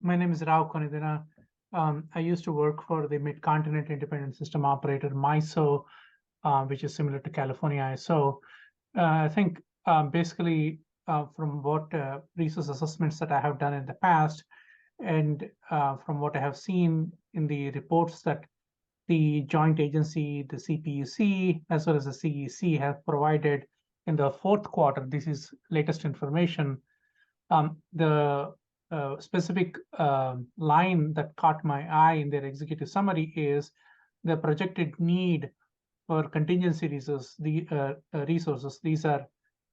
My name is Rao Konidena. I used to work for the Mid-Continent Independent System Operator, MISO, which is similar to California ISO. I think basically from what resource assessments that I have done in the past, and from what I have seen in the reports that the joint agency, the CPUC, as well as the CEC have provided in the fourth quarter, this is latest information. The specific line that caught my eye in their executive summary is the projected need for contingency resources. Resources. These are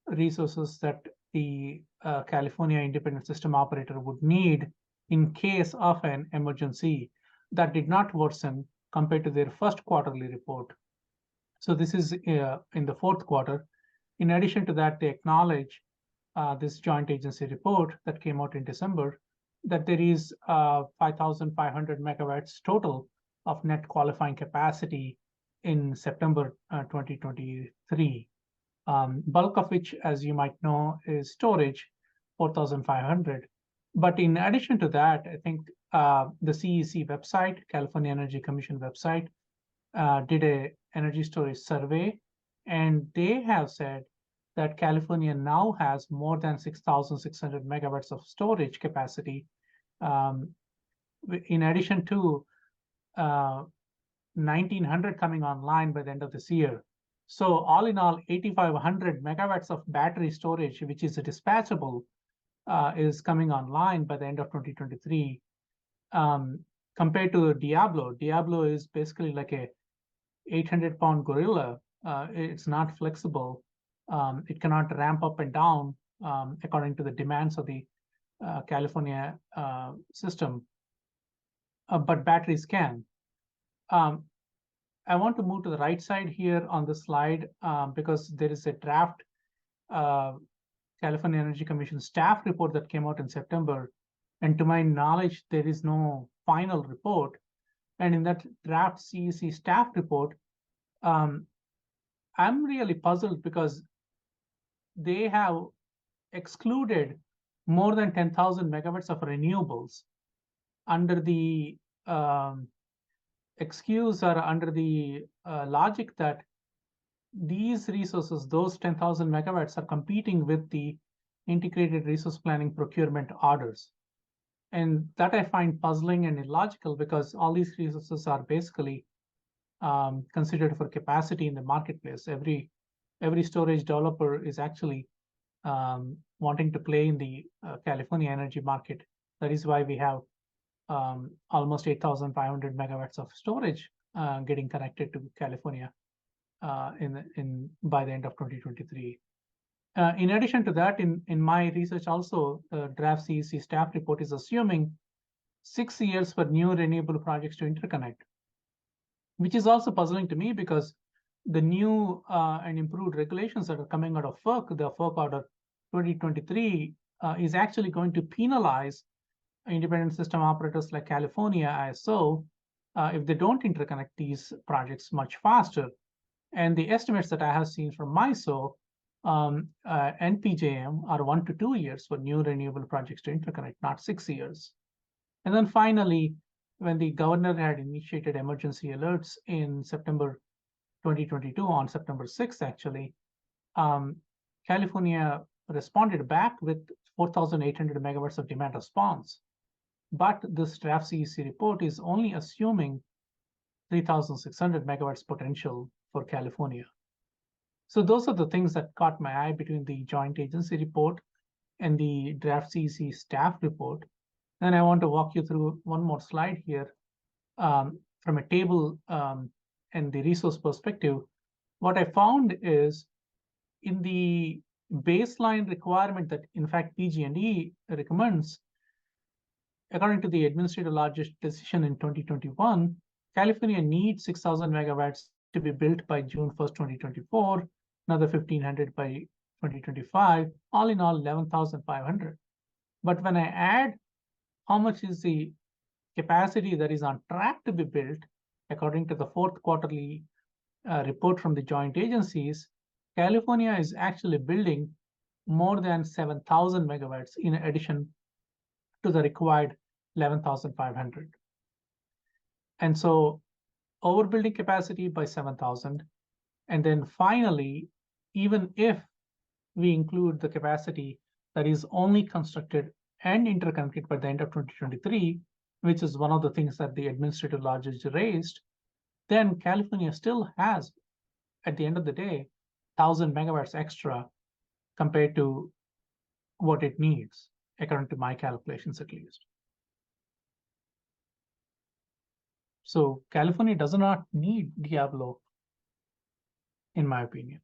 resources that the California Independent System Operator would need in case of an emergency. That did not worsen compared to their first quarterly report. So this is in the fourth quarter. In addition to that, they acknowledge this joint agency report that came out in December, that there is 5,500 megawatts total of net qualifying capacity in September 2023. Bulk of which, as you might know, is storage, 4,500. But in addition to that, I think the CEC website, California Energy Commission website, did a energy storage survey, and they have said that California now has more than 6,600 megawatts of storage capacity, in addition to 1,900 coming online by the end of this year. So all in all, 8,500 megawatts of battery storage, which is dispatchable, is coming online by the end of 2023. Compared to Diablo, Diablo is basically like a 800-pound gorilla. It's not flexible. It cannot ramp up and down according to the demands of the California system, but batteries can. I want to move to the right side here on the slide because there is a draft California Energy Commission staff report that came out in September. And to my knowledge, there is no final report. And in that draft CEC staff report, I'm really puzzled because they have excluded more than 10,000 megawatts of renewables under the excuse or under the logic that these resources, those 10,000 megawatts, are competing with the integrated resource planning procurement orders. And that I find puzzling and illogical because all these resources are basically considered for capacity in the marketplace. Every storage developer is actually wanting to play in the California energy market. That is why we have almost 8,500 megawatts of storage getting connected to California by the end of 2023. In addition to that, in my research also, the draft CEC staff report is assuming 6 years for new renewable projects to interconnect, which is also puzzling to me because the new and improved regulations that are coming out of FERC, the FERC Order 2023, is actually going to penalize independent system operators like California ISO if they don't interconnect these projects much faster. And the estimates that I have seen from MISO NPJM are 1 to 2 years for new renewable projects to interconnect, not 6 years. And then finally, when the governor had initiated emergency alerts in September 2022, on September 6th, actually, California responded back with 4,800 megawatts of demand response. But this draft CEC report is only assuming 3,600 megawatts potential for California. So those are the things that caught my eye between the joint agency report and the draft CEC staff report. And I want to walk you through one more slide here from a table and the resource perspective. What I found is in the baseline requirement that, in fact, PG&E recommends, according to the administrative law decision in 2021, California needs 6,000 megawatts to be built by June 1st, 2024, another 1,500 by 2025, all in all 11,500. But when I add how much is the capacity that is on track to be built, according to the fourth quarterly report from the joint agencies, California is actually building more than 7,000 megawatts in addition to the required 11,500. And so overbuilding capacity by 7,000. And then finally, even if we include the capacity that is only constructed and interconnected by the end of 2023, which is one of the things that the administrative law judge raised, then California still has, at the end of the day, 1,000 megawatts extra compared to what it needs, according to my calculations at least. So California does not need Diablo, in my opinion.